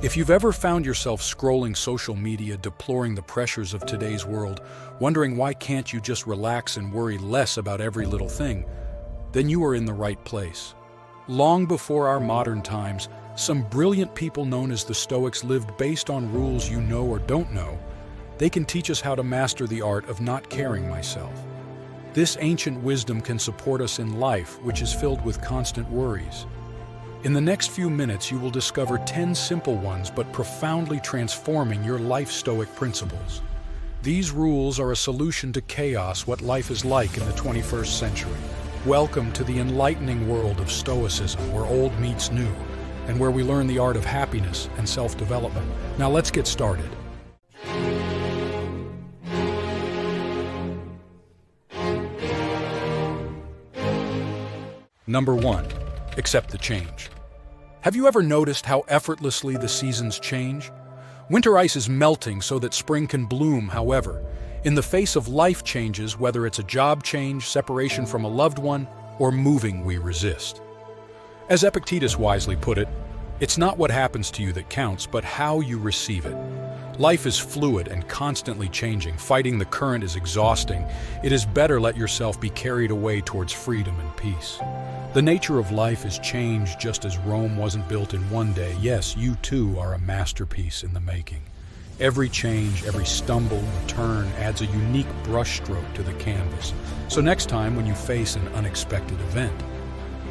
If you've ever found yourself scrolling social media, deploring the pressures of today's world, wondering why can't you just relax and worry less about every little thing, then you are in the right place. Long before our modern times, some brilliant people known as the Stoics lived based on rules you know or don't know. They can teach us how to master the art of not caring myself. This ancient wisdom can support us in life, which is filled with constant worries. In the next few minutes, you will discover 10 simple ones but profoundly transforming your life Stoic principles. These rules are a solution to chaos, what life is like in the 21st century. Welcome to the enlightening world of Stoicism, where old meets new, and where we learn the art of happiness and self-development. Now let's get started. Number 1. Accept the change. Have you ever noticed how effortlessly the seasons change? Winter ice is melting so that spring can bloom. However, in the face of life changes, whether it's a job change, separation from a loved one, or moving, we resist. As Epictetus wisely put it, it's not what happens to you that counts, but how you receive it. Life is fluid and constantly changing. Fighting the current is exhausting. It is better let yourself be carried away towards freedom and peace. The nature of life is change, just as Rome wasn't built in one day. Yes, you too are a masterpiece in the making. Every change, every stumble and turn adds a unique brushstroke to the canvas. So next time when you face an unexpected event,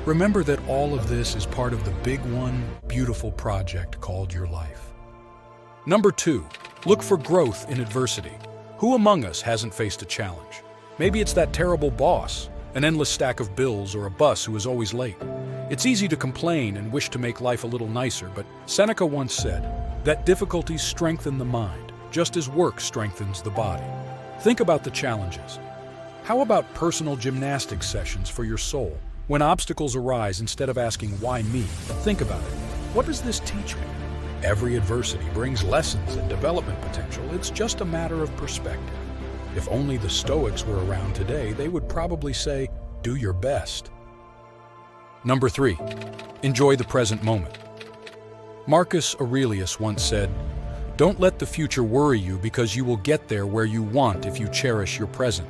remember that all of this is part of the big one, beautiful project called your life. Number 2, look for growth in adversity. Who among us hasn't faced a challenge? Maybe it's that terrible boss, an endless stack of bills, or a boss who is always late. It's easy to complain and wish to make life a little nicer, but Seneca once said that difficulties strengthen the mind, just as work strengthens the body. Think about the challenges. How about personal gymnastics sessions for your soul? When obstacles arise, instead of asking, why me? Think about it. What does this teach me? Every adversity brings lessons and development potential. It's just a matter of perspective. If only the Stoics were around today, they would probably say, do your best. Number 3, enjoy the present moment. Marcus Aurelius once said, don't let the future worry you, because you will get there where you want if you cherish your present.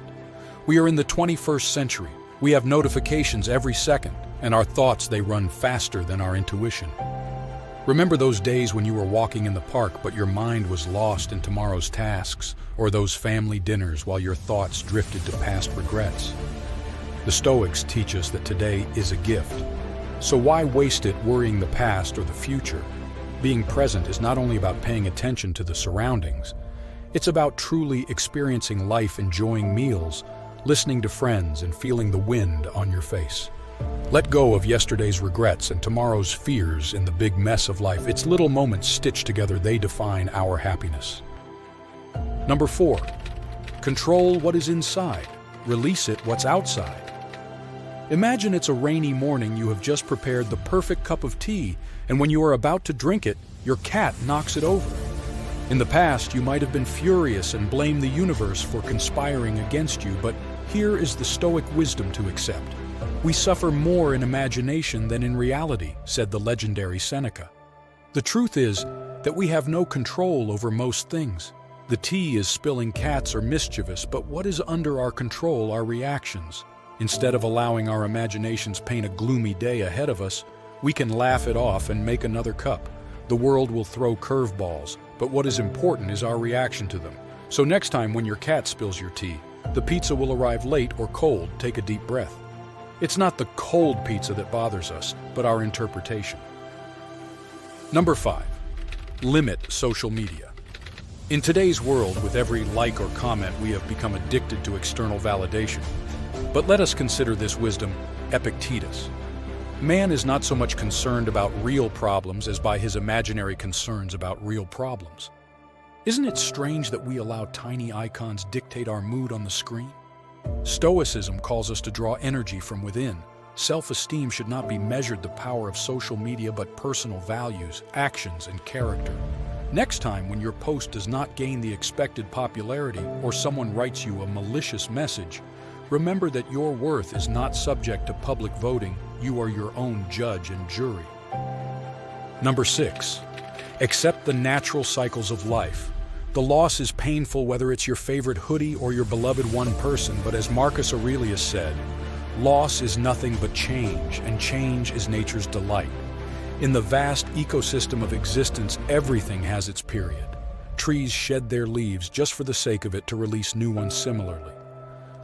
We are in the 21st century. We have notifications every second, and our thoughts, they run faster than our intuition. Remember those days when you were walking in the park but your mind was lost in tomorrow's tasks, or those family dinners while your thoughts drifted to past regrets? The Stoics teach us that today is a gift. So why waste it worrying the past or the future? Being present is not only about paying attention to the surroundings, it's about truly experiencing life, enjoying meals, listening to friends, and feeling the wind on your face. Let go of yesterday's regrets and tomorrow's fears in the big mess of life. It's little moments stitched together, they define our happiness. Number 4, control what is inside. Release it what's outside. Imagine it's a rainy morning, you have just prepared the perfect cup of tea, and when you are about to drink it, your cat knocks it over. In the past, you might have been furious and blamed the universe for conspiring against you, but here is the Stoic wisdom to accept. We suffer more in imagination than in reality, said the legendary Seneca. The truth is that we have no control over most things. The tea is spilling, cats are mischievous, but what is under our control are reactions. Instead of allowing our imaginations paint a gloomy day ahead of us, we can laugh it off and make another cup. The world will throw curveballs, but what is important is our reaction to them. So next time when your cat spills your tea, the pizza will arrive late or cold, take a deep breath. It's not the cold pizza that bothers us, but our interpretation. Number 5, limit social media. In today's world, with every like or comment, we have become addicted to external validation. But let us consider this wisdom, Epictetus. Man is not so much concerned about real problems as by his imaginary concerns about real problems. Isn't it strange that we allow tiny icons dictate our mood on the screen? Stoicism calls us to draw energy from within. Self-esteem should not be measured the power of social media, but personal values, actions, and character. Next time when your post does not gain the expected popularity or someone writes you a malicious message, remember that your worth is not subject to public voting. You are your own judge and jury. Number 6, Accept the natural cycles of life. The loss is painful whether it's your favorite hoodie or your beloved one person, but as Marcus Aurelius said, loss is nothing but change, and change is nature's delight. In the vast ecosystem of existence, everything has its period. Trees shed their leaves just for the sake of it to release new ones similarly.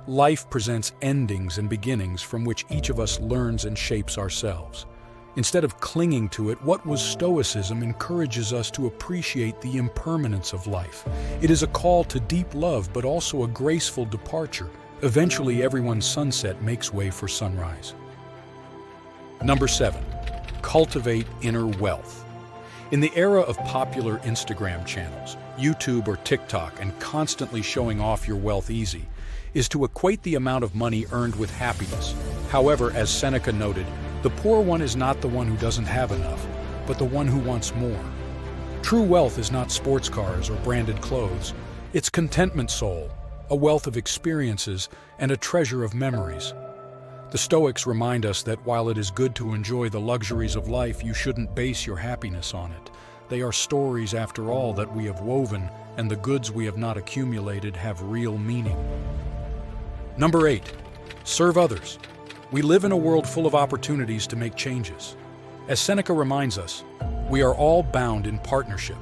Life presents endings and beginnings from which each of us learns and shapes ourselves. Instead of clinging to it, what was Stoicism encourages us to appreciate the impermanence of life. It is a call to deep love, but also a graceful departure. Eventually, everyone's sunset makes way for sunrise. Number 7. Cultivate inner wealth. In the era of popular Instagram channels, YouTube or TikTok, and constantly showing off your wealth easy, is to equate the amount of money earned with happiness. However, as Seneca noted, the poor one is not the one who doesn't have enough, but the one who wants more. True wealth is not sports cars or branded clothes. It's contentment soul, a wealth of experiences, and a treasure of memories. The Stoics remind us that while it is good to enjoy the luxuries of life, you shouldn't base your happiness on it. They are stories, after all, that we have woven, and the goods we have not accumulated have real meaning. Number 8. Serve others. We live in a world full of opportunities to make changes. As Seneca reminds us, we are all bound in partnership.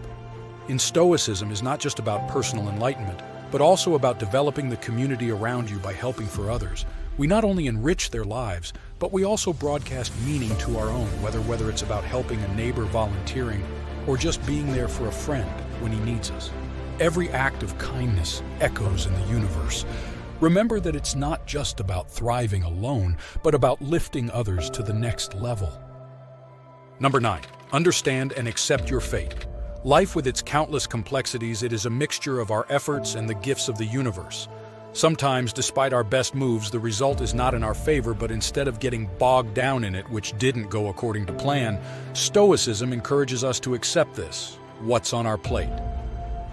In Stoicism is not just about personal enlightenment, but also about developing the community around you by helping for others. We not only enrich their lives, but we also broadcast meaning to our own, whether it's about helping a neighbor, volunteering, or just being there for a friend when he needs us. Every act of kindness echoes in the universe. Remember that it's not just about thriving alone, but about lifting others to the next level. Number 9. Understand and accept your fate. Life with its countless complexities, it is a mixture of our efforts and the gifts of the universe. Sometimes, despite our best moves, the result is not in our favor, but instead of getting bogged down in it, which didn't go according to plan, Stoicism encourages us to accept this, what's on our plate.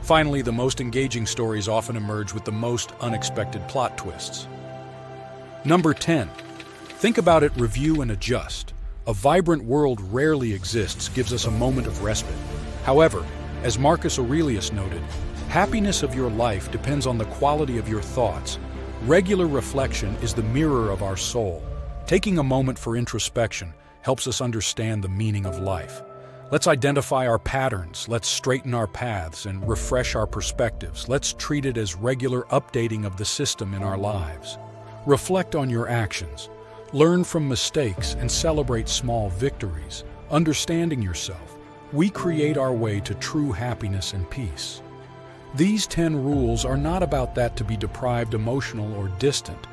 Finally, the most engaging stories often emerge with the most unexpected plot twists. Number 10. Think about it, review, and adjust. A vibrant world rarely exists, gives us a moment of respite. However, as Marcus Aurelius noted, happiness of your life depends on the quality of your thoughts. Regular reflection is the mirror of our soul. Taking a moment for introspection helps us understand the meaning of life. Let's identify our patterns, let's straighten our paths, and refresh our perspectives. Let's treat it as regular updating of the system in our lives. Reflect on your actions. Learn from mistakes and celebrate small victories. Understanding yourself, we create our way to true happiness and peace. These 10 rules are not about that to be deprived, emotional, or distant.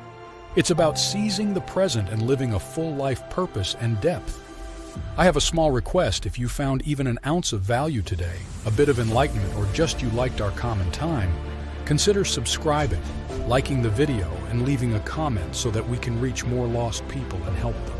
It's about seizing the present and living a full life purpose and depth. I have a small request. If you found even an ounce of value today, a bit of enlightenment, or just you liked our common time, consider subscribing, liking the video, and leaving a comment so that we can reach more lost people and help them.